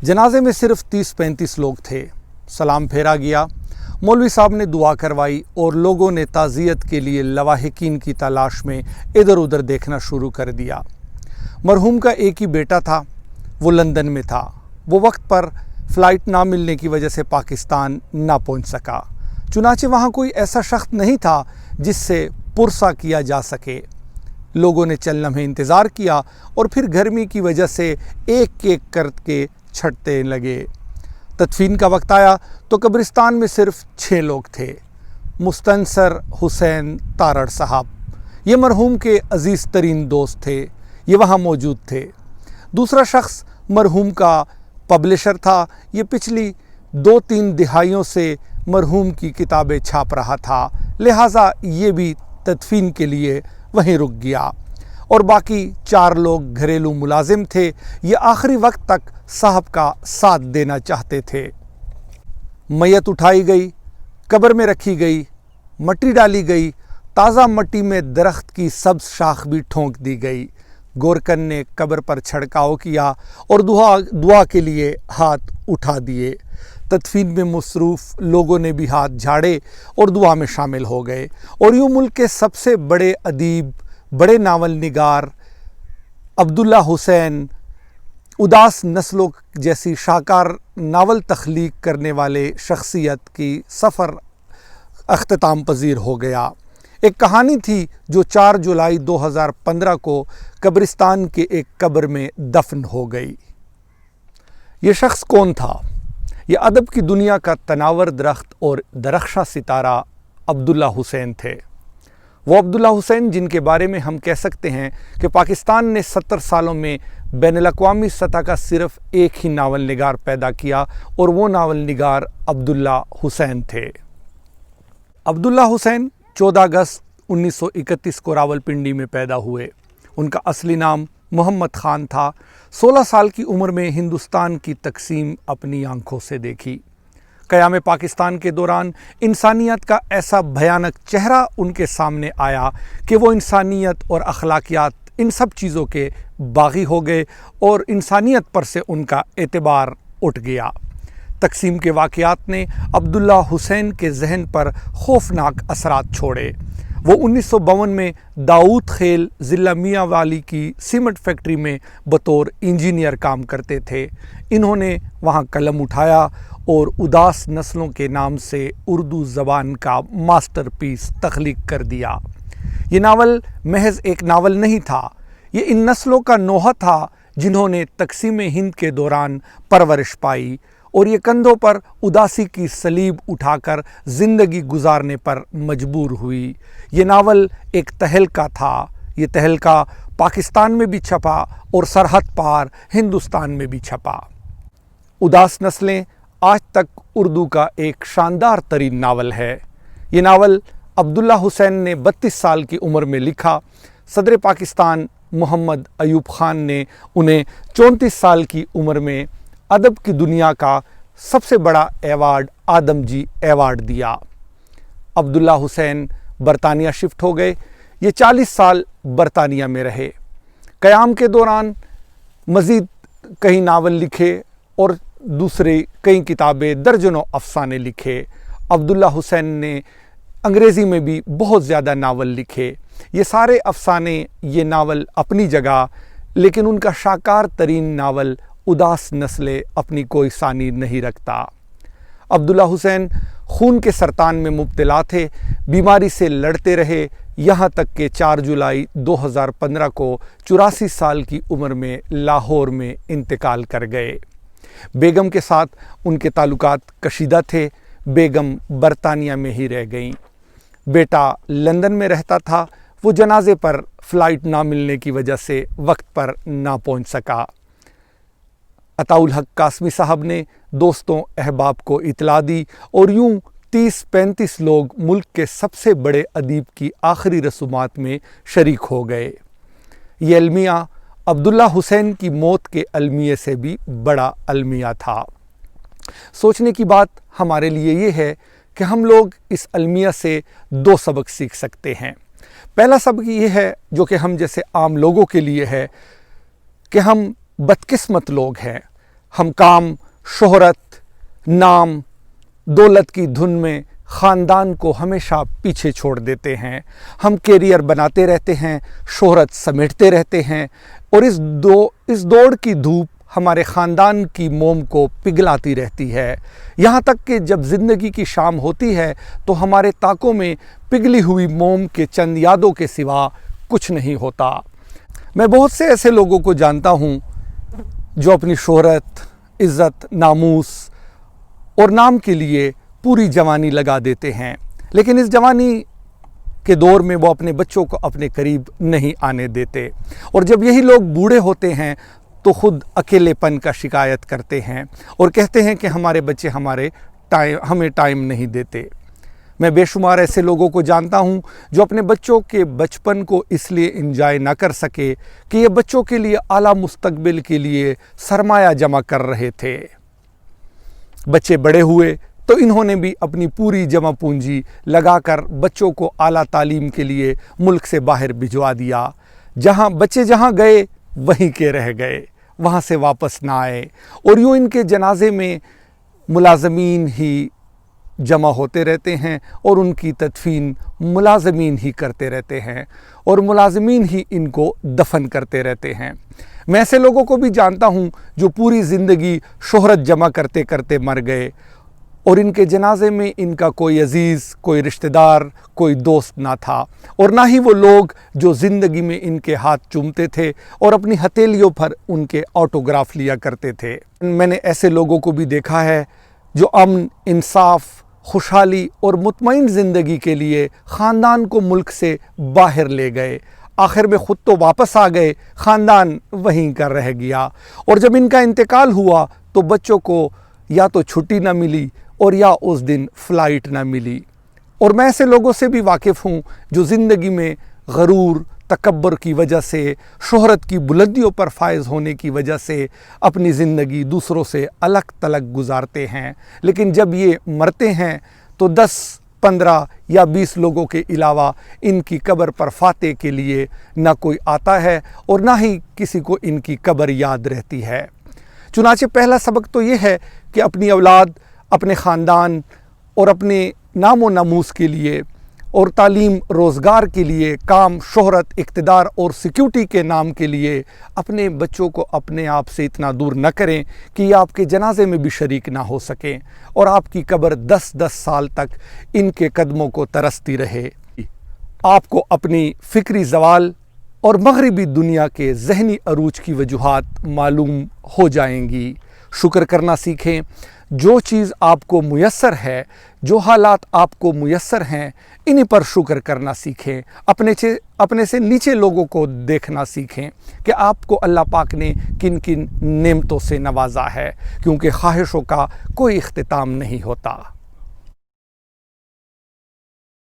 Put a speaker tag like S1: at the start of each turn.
S1: जनाजे में सिर्फ 30-35 लोग थे। सलाम फेरा गया, मौलवी साहब ने दुआ करवाई और लोगों ने ताज़ियत के लिए लवाहिकीन की तलाश में इधर उधर देखना शुरू कर दिया। मरहूम का एक ही बेटा था, वो लंदन में था। वो वक्त पर फ़्लाइट ना मिलने की वजह से पाकिस्तान ना पहुंच सका। चुनाचे वहाँ कोई ऐसा शख्स नहीं था जिससे पुरसा किया जा सके। लोगों ने चंद लम्हे इंतज़ार किया और फिर गर्मी की वजह से एक एक करके छटते लगे। तदफीन का वक्त आया तो कब्रिस्तान में सिर्फ 6 लोग थे। मुस्तनसर हुसैन तारड़ साहब, ये मरहूम के अजीज़ तरीन दोस्त थे, ये वहाँ मौजूद थे। दूसरा शख्स मरहूम का पब्लिशर था। ये पिछली 2-3 दिहाइयों से मरहूम की किताबें छाप रहा था, लिहाजा ये भी तदफीन के लिए वहीं रुक गया। और बाकी 4 लोग घरेलू मुलाजिम थे। ये आखिरी वक्त तक साहब का साथ देना चाहते थे। मैयत उठाई गई, कब्र में रखी गई, मट्टी डाली गई। ताज़ा मट्टी में दरख्त की सब्ज़ शाख भी ठोंक दी गई। गोरकन ने कब्र पर छिड़काव किया और दुआ के लिए हाथ उठा दिए। तदफीन में मसरूफ़ लोगों ने भी हाथ झाड़े और दुआ में शामिल हो गए। और यूँ मुल्क के सबसे बड़े अदीब, बड़े नावल निगार अब्दुल्ला हुसैन उदास नस्लों जैसी शाकार नावल तख्लीक करने वाले शख्सियत की सफ़र अख्तिताम पजीर हो गया। एक कहानी थी जो 4 जुलाई 2015 को कब्रिस्तान के एक कब्र में दफन हो गई। ये शख्स कौन था? ये अदब की दुनिया का तनावर दरख्त और दरख्शा सितारा अब्दुल्ला हुसैन थे। वो अब्दुल्ला हुसैन जिनके बारे में हम कह सकते हैं कि पाकिस्तान ने 70 सालों में बैनुल-अक़वामी सतह का सिर्फ एक ही नावल निगार पैदा किया और वो नावल निगार अब्दुल्ला हुसैन थे। अब्दुल्ला हुसैन 14 अगस्त 1931 को रावलपिंडी में पैदा हुए। उनका असली नाम मोहम्मद ख़ान था। 16 साल की उम्र में हिंदुस्तान की तकसीम अपनी आंखों से देखी। क़याम पाकिस्तान के दौरान इंसानियत का ऐसा भयानक चेहरा उनके सामने आया कि वो इंसानियत और अखलाकियात इन सब चीज़ों के बागी हो गए और इंसानियत पर से उनका एतबार उठ गया। तकसीम के वाक़यात ने अब्दुल्ला हुसैन के जहन पर खौफनाक असरात छोड़े। वो 1952 में दाऊद खेल ज़िला मियांवाली की सीमेंट फैक्ट्री में बतौर इंजीनियर काम करते थे। इन्होंने वहाँ कलम उठाया और उदास नस्लों के नाम से उर्दू ज़बान का मास्टरपीस तख्लीक कर दिया। ये नावल महज एक नावल नहीं था, ये इन नस्लों का नोहा था जिन्होंने तकसीम हिंद के दौरान परवरिश पाई और ये कंधों पर उदासी की सलीब उठाकर ज़िंदगी गुजारने पर मजबूर हुई। ये नावल एक तहलका था। ये तहलका पाकिस्तान में भी छपा और सरहद पार हिंदुस्तान में भी छपा। उदास नस्लें आज तक उर्दू का एक शानदार तरीन नावल है। ये नावल अब्दुल्ला हुसैन ने 32 साल की उम्र में लिखा। सदर पाकिस्तान मोहम्मद अयूब ख़ान ने उन्हें 34 साल की उम्र में अदब की दुनिया का सबसे बड़ा एवार्ड आदमजी एवार्ड दिया। अब्दुल्ला हुसैन बरतानिया शिफ्ट हो गए। ये 40 साल बरतानिया में रहे। क़याम के दौरान मज़ीद कई नावल लिखे और दूसरे कई किताबें, दर्जनों अफ़साने लिखे। अब्दुल्ला हुसैन ने अंग्रेज़ी में भी बहुत ज़्यादा नावल लिखे। ये सारे अफ़साने, ये नावल अपनी जगह, लेकिन उनका शाकार तरीन नावल उदास नस्लें अपनी कोई सानी नहीं रखता। अब्दुल्ला हुसैन खून के सरतान में मुब्तला थे, बीमारी से लड़ते रहे, यहाँ तक कि 4 जुलाई 2015 को 84 साल की उम्र में लाहौर में इंतकाल कर गए। बेगम के साथ उनके ताल्लुकात कशीदा थे। बेगम बरतानिया में ही रह गईं। बेटा लंदन में रहता था। वो जनाजे पर फ़्लाइट ना मिलने की वजह से वक्त पर ना पहुंच सका। अताउल हक कासमी साहब ने दोस्तों अहबाब को इतला दी और यूं 30-35 लोग मुल्क के सबसे बड़े अदीब की आखिरी रसूमात में शरीक हो गए। ये अलमिया अब्दुल्ला हुसैन की मौत के अलमिये से भी बड़ा अलमिया था। सोचने की बात हमारे लिए ये है कि हम लोग इस अलमिया से 2 सबक सीख सकते हैं। पहला सबक ये है, जो कि हम जैसे आम लोगों के लिए है, कि हम बदकिस्मत लोग हैं। हम काम, शोहरत, नाम, दौलत की धुन में ख़ानदान को हमेशा पीछे छोड़ देते हैं। हम कैरियर बनाते रहते हैं, शोहरत समेटते रहते हैं और इस दौड़ की धूप हमारे ख़ानदान की मोम को पिघलाती रहती है। यहाँ तक कि जब ज़िंदगी की शाम होती है तो हमारे ताकों में पिघली हुई मोम के चंद यादों के सिवा कुछ नहीं होता। मैं बहुत से ऐसे लोगों को जानता हूँ जो अपनी शोहरत, इज़्ज़त, नामूस और नाम के लिए पूरी जवानी लगा देते हैं, लेकिन इस जवानी के दौर में वो अपने बच्चों को अपने करीब नहीं आने देते। और जब यही लोग बूढ़े होते हैं तो ख़ुद अकेलेपन का शिकायत करते हैं और कहते हैं कि हमारे बच्चे हमें टाइम नहीं देते। मैं बेशुमार ऐसे लोगों को जानता हूँ जो अपने बच्चों के बचपन को इसलिए इंजॉय ना कर सके कि ये बच्चों के लिए आला मुस्तकबिल के लिए सरमाया जमा कर रहे थे। बच्चे बड़े हुए तो इन्होंने भी अपनी पूरी जमा पूंजी लगाकर बच्चों को आला तालीम के लिए मुल्क से बाहर भिजवा दिया। बच्चे जहाँ गए वहीं के रह गए, वहाँ से वापस ना आए और यूँ इनके जनाजे में मुलाजमीन ही जमा होते रहते हैं और उनकी तदफीन मुलाजमीन ही करते रहते हैं और मुलाजमीन ही इनको दफन करते रहते हैं। मैं ऐसे लोगों को भी जानता हूँ जो पूरी ज़िंदगी शोहरत जमा करते करते मर गए और इनके जनाजे में इनका कोई अजीज़, कोई रिश्तेदार, कोई दोस्त ना था और ना ही वो लोग जो ज़िंदगी में इनके हाथ चूमते थे और अपनी हथेलियों पर उनके ऑटोग्राफ लिया करते थे। मैंने ऐसे लोगों को भी देखा है जो अमन, इंसाफ, खुशहाली और मुतमईन ज़िंदगी के लिए ख़ानदान को मुल्क से बाहर ले गए। आखिर में ख़ुद तो वापस आ गए, ख़ानदान वहीं का रह गया और जब इनका इंतकाल हुआ तो बच्चों को या तो छुट्टी ना मिली और या उस दिन फ़्लाइट ना मिली। और मैं ऐसे लोगों से भी वाकिफ़ हूँ जो ज़िंदगी में गरूर, तकब्बर की वजह से, शोहरत की बुलंदियों पर फायज़ होने की वजह से अपनी ज़िंदगी दूसरों से अलग तलग गुजारते हैं, लेकिन जब ये मरते हैं तो 10, 15 या 20 लोगों के अलावा इनकी कब्र पर फाते के लिए ना कोई आता है और ना ही किसी को इनकी कब्र याद रहती है। चुनाचे पहला सबक तो ये है कि अपनी औलाद, अपने ख़ानदान और अपने नाम व नमूस के लिए और तालीम, रोज़गार के लिए, काम, शोहरत, इक़्तिदार और सिक्योरिटी के नाम के लिए अपने बच्चों को अपने आप से इतना दूर न करें कि ये आपके जनाजे में भी शरीक ना हो सकें और आपकी कब्र 10-10 साल तक इनके कदमों को तरसती रहे। आपको अपनी फ़िक्री ज़वाल और मग़रिबी दुनिया के ज़हनी अरूज की वजूहात मालूम हो जाएंगी। शुक्र करना सीखें। जो चीज़ आपको मुयस्सर है, जो हालात आपको मुयस्सर हैं, इन्हीं पर शुक्र करना सीखें। अपने से नीचे लोगों को देखना सीखें कि आपको अल्लाह पाक ने किन किन नेमतों से नवाजा है, क्योंकि ख्वाहिशों का कोई इख्तिताम नहीं होता।